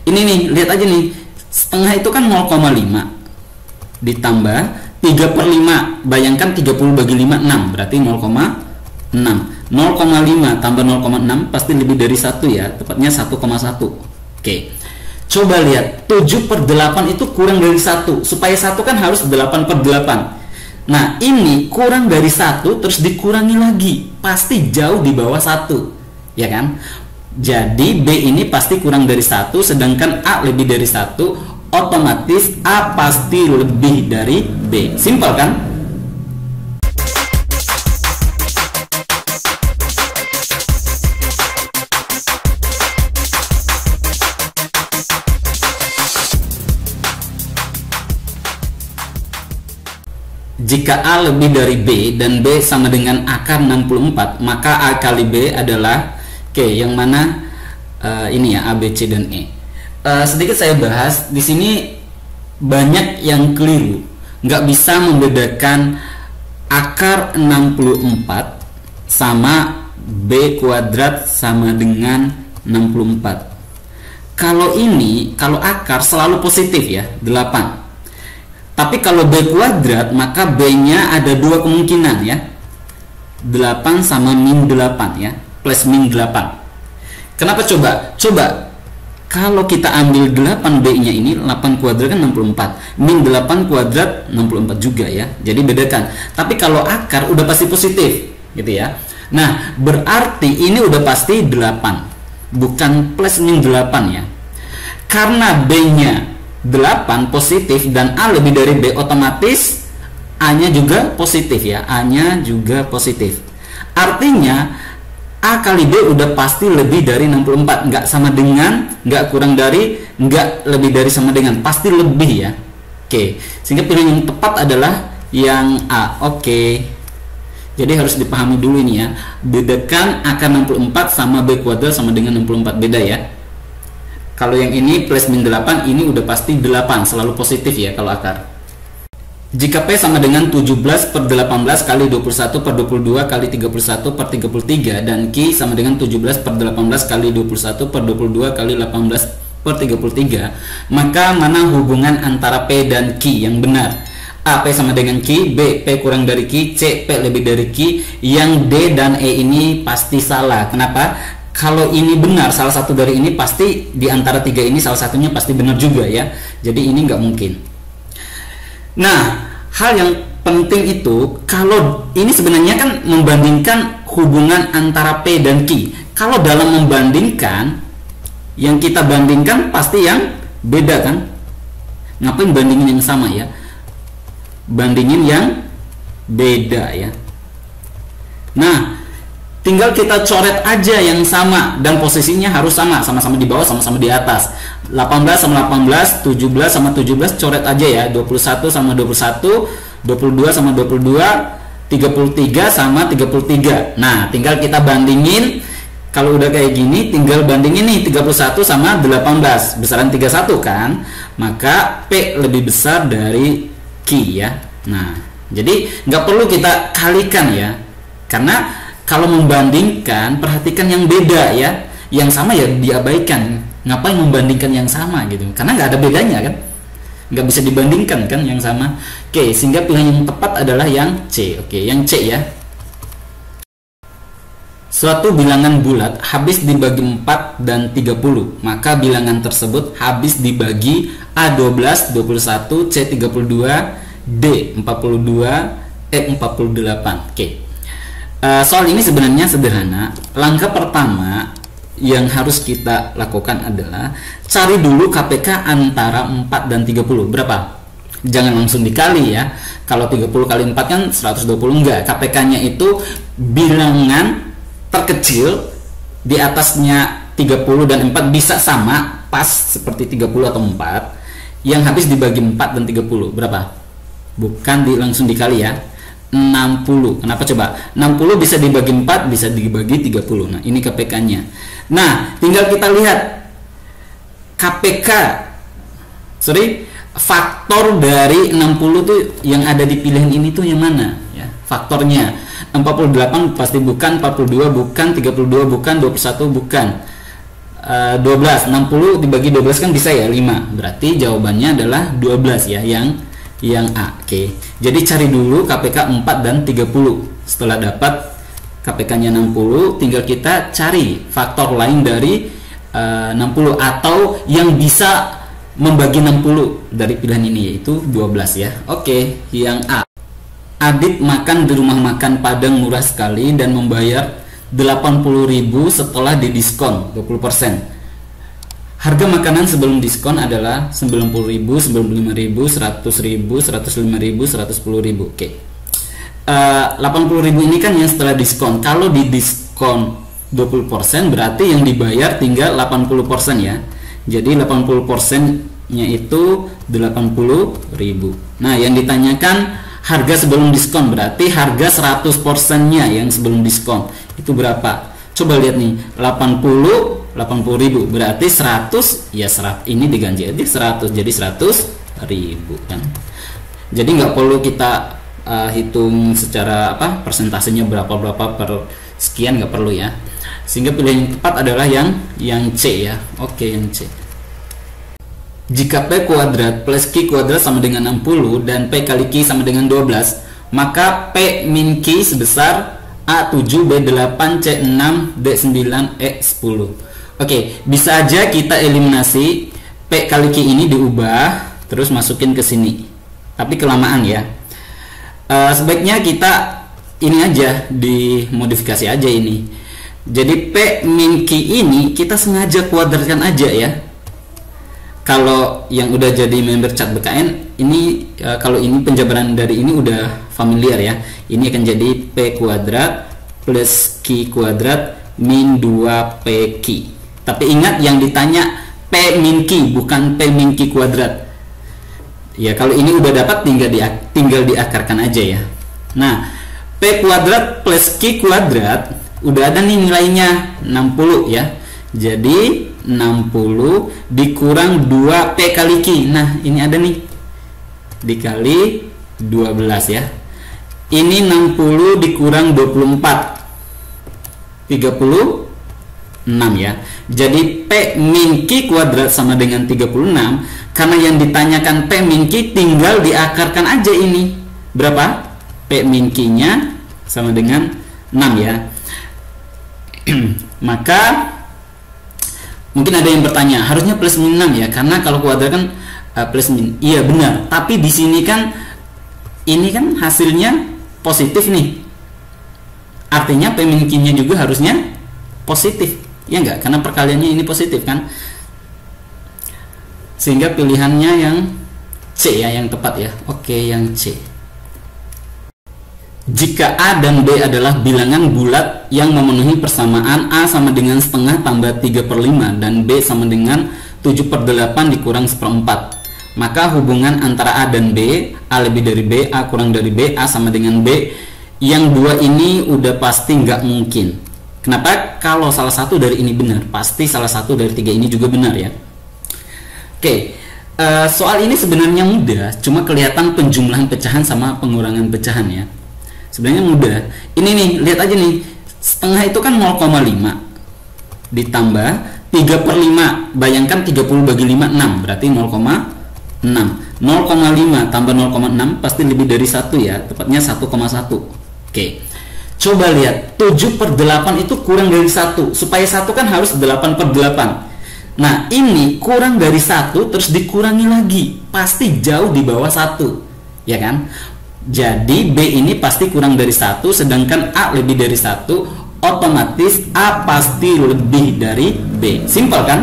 Ini nih, lihat aja nih, setengah itu kan 0,5 ditambah 3/5, bayangkan 30 bagi 5 6, berarti 0,6. 0,5 tambah 0,6 pasti lebih dari 1 ya, tepatnya 1,1. Oke, coba lihat 7/8 itu kurang dari 1. Supaya 1 kan harus 8/8. Nah ini kurang dari 1 terus dikurangi lagi, pasti jauh di bawah 1, ya kan? Jadi B ini pasti kurang dari 1, sedangkan A lebih dari 1, otomatis A pasti lebih dari B. Simpel kan? Jika A lebih dari B dan B sama dengan akar 64, maka A kali B adalah, oke, yang mana ini ya, A, B, C, dan E. Sedikit saya bahas, di sini banyak yang keliru, nggak bisa membedakan akar 64 sama B kuadrat sama dengan 64. Kalau ini, kalau akar selalu positif ya, 8. Tapi kalau B kuadrat, maka B-nya ada dua kemungkinan ya, 8 sama min 8 ya, plus min 8. Kenapa coba? Coba kalau kita ambil 8B-nya ini, 8 kuadrat kan 64, min 8 kuadrat 64 juga ya, jadi bedakan. Tapi kalau akar udah pasti positif gitu ya. Nah berarti ini udah pasti 8, bukan plus min 8 ya. Karena B-nya 8 positif dan A lebih dari B, otomatis A-nya juga positif ya, A-nya juga positif. Artinya A kali B udah pasti lebih dari 64, nggak sama dengan, nggak kurang dari, nggak lebih dari, sama dengan, pasti lebih ya. Oke, sehingga pilihan yang tepat adalah yang A. Oke, jadi harus dipahami dulu ini ya, bedakan akar 64 sama B kuadrat sama dengan 64, beda ya. Kalau yang ini plus min 8, ini udah pasti 8, selalu positif ya kalau akar. Jika P sama dengan 17/18 kali 21/22 kali 31/33 dan Q sama dengan 17/18 kali 21/22 kali 18/33, maka mana hubungan antara P dan Q yang benar? A, P sama dengan Q, B, P kurang dari Q, C, P lebih dari Q. Yang D dan E ini pasti salah. Kenapa? Kalau ini benar, salah satu dari ini pasti di antara tiga ini salah satunya pasti benar juga ya. Jadi ini nggak mungkin. Nah, hal yang penting itu, kalau ini sebenarnya kan membandingkan hubungan antara P dan Q. Kalau dalam membandingkan, yang kita bandingkan pasti yang beda kan? Ngapain bandingin yang sama ya? Bandingin yang beda ya. Nah, tinggal kita coret aja yang sama dan posisinya harus sama, sama-sama di bawah, sama-sama di atas. 18 sama 18, 17 sama 17, coret aja ya. 21 sama 21, 22 sama 22, 33 sama 33. Nah, tinggal kita bandingin. Kalau udah kayak gini, tinggal bandingin nih 31 sama 18, besaran 31 kan? Maka P lebih besar dari Q ya. Nah, jadi nggak perlu kita kalikan ya, karena kalau membandingkan, perhatikan yang beda ya. Yang sama ya diabaikan. Ngapain membandingkan yang sama gitu? Karena nggak ada bedanya kan? Nggak bisa dibandingkan kan yang sama. Oke, sehingga pilihan yang tepat adalah yang C. Oke, yang C ya. Suatu bilangan bulat habis dibagi 4 dan 30, maka bilangan tersebut habis dibagi A12, 21, C32, D42, E48. Oke. Soal ini sebenarnya sederhana. Langkah pertama yang harus kita lakukan adalah cari dulu KPK antara 4 dan 30. Berapa? Jangan langsung dikali ya. Kalau 30 kali 4 kan 120, enggak. KPK-nya itu bilangan terkecil, di atasnya 30 dan 4 bisa sama, pas seperti 30 atau 4, yang habis dibagi 4 dan 30. Berapa? Bukan langsung dikali ya. 60. Kenapa coba? 60 bisa dibagi 4, bisa dibagi 30. Nah, ini KPK-nya. Nah, tinggal kita lihat KPK. Faktor dari 60 tuh yang ada di pilihan ini tuh yang mana ya? Faktornya 48 pasti bukan, 42 bukan, 32 bukan, 21 bukan. 12, 60 dibagi 12 kan bisa ya 5. Berarti jawabannya adalah 12 ya, yang A. Oke. Jadi cari dulu KPK 4 dan 30. Setelah dapat KPK-nya 60, tinggal kita cari faktor lain dari 60 atau yang bisa membagi 60 dari pilihan ini, yaitu 12 ya. Oke, yang A. Adit makan di rumah makan Padang murah sekali dan membayar 80.000 setelah didiskon 20%. Harga makanan sebelum diskon adalah 90.000, 95.000, 100.000, 105.000, 110.000. Oke. 80.000 ini kan yang setelah diskon. Kalau di diskon 20% berarti yang dibayar tinggal 80% ya. Jadi 80%-nya itu 80.000. Nah, yang ditanyakan harga sebelum diskon, berarti harga 100%-nya yang sebelum diskon itu berapa? Coba lihat nih, 80.000 berarti 100 ya, 100 ini diganti aja 100 jadi 100.000 kan. Jadi nggak perlu kita hitung secara persentasenya berapa per sekian, nggak perlu ya. Sehingga pilihan yang tepat adalah yang C ya. Oke, yang C. Jika P kuadrat plus Q kuadrat sama dengan 60 dan P kali Q sama dengan 12, maka P min Q sebesar A7, B8, C6, D9, E10. Oke, bisa aja kita eliminasi P kali Q ini diubah terus masukin ke sini. Tapi kelamaan ya. Sebaiknya kita ini aja, dimodifikasi aja ini. Jadi P min Q ini kita sengaja kuadratkan aja ya. Kalau yang udah jadi member chat BKN ini, kalau ini penjabaran dari ini udah familiar ya. Ini akan jadi P kuadrat plus Q kuadrat min 2PQ. Tapi ingat yang ditanya P min Q, bukan P min Q kuadrat. Ya, kalau ini udah dapat tinggal diakarkan aja ya. Nah, P kuadrat plus Q kuadrat udah ada nih nilainya 60 ya. Jadi 60 dikurang 2P kali Q. Nah, ini ada nih dikali 12 ya. Ini 60 dikurang 24 36 ya. Jadi P min Q kuadrat sama dengan 36. Karena yang ditanyakan P min Q, tinggal diakarkan aja ini. Berapa? P min Q nya sama dengan 6 ya. Maka mungkin ada yang bertanya, harusnya plus min 6 ya, karena kalau kuadrat kan plus min. Iya benar, tapi di sini kan ini kan hasilnya positif nih. Artinya P min Q-nya juga harusnya positif. Ya enggak? Karena perkaliannya ini positif kan. Sehingga pilihannya yang C ya, yang tepat ya. Oke, yang C. Jika A dan B adalah bilangan bulat yang memenuhi persamaan A sama dengan setengah tambah 3/5 dan B sama dengan 7/8 dikurang 1/4, maka hubungan antara A dan B, A lebih dari B, A kurang dari B, A sama dengan B, yang dua ini udah pasti nggak mungkin. Kenapa? Kalau salah satu dari ini benar, pasti salah satu dari tiga ini juga benar ya. Oke, soal ini sebenarnya mudah, cuma kelihatan penjumlahan pecahan sama pengurangan pecahan ya. Sebenarnya mudah. Ini nih, lihat aja nih. Setengah itu kan 0,5 ditambah 3/5. Bayangkan 30 bagi 5 6, berarti 0,6. 0,5 tambah 0,6 pasti lebih dari 1 ya, tepatnya 1,1. Oke. Coba lihat, 7/8 itu kurang dari 1. Supaya 1 kan harus 8/8. Nah, ini kurang dari 1 terus dikurangi lagi. Pasti jauh di bawah 1. Ya kan? Jadi B ini pasti kurang dari 1, sedangkan A lebih dari 1, otomatis A pasti lebih dari B. Simpel kan?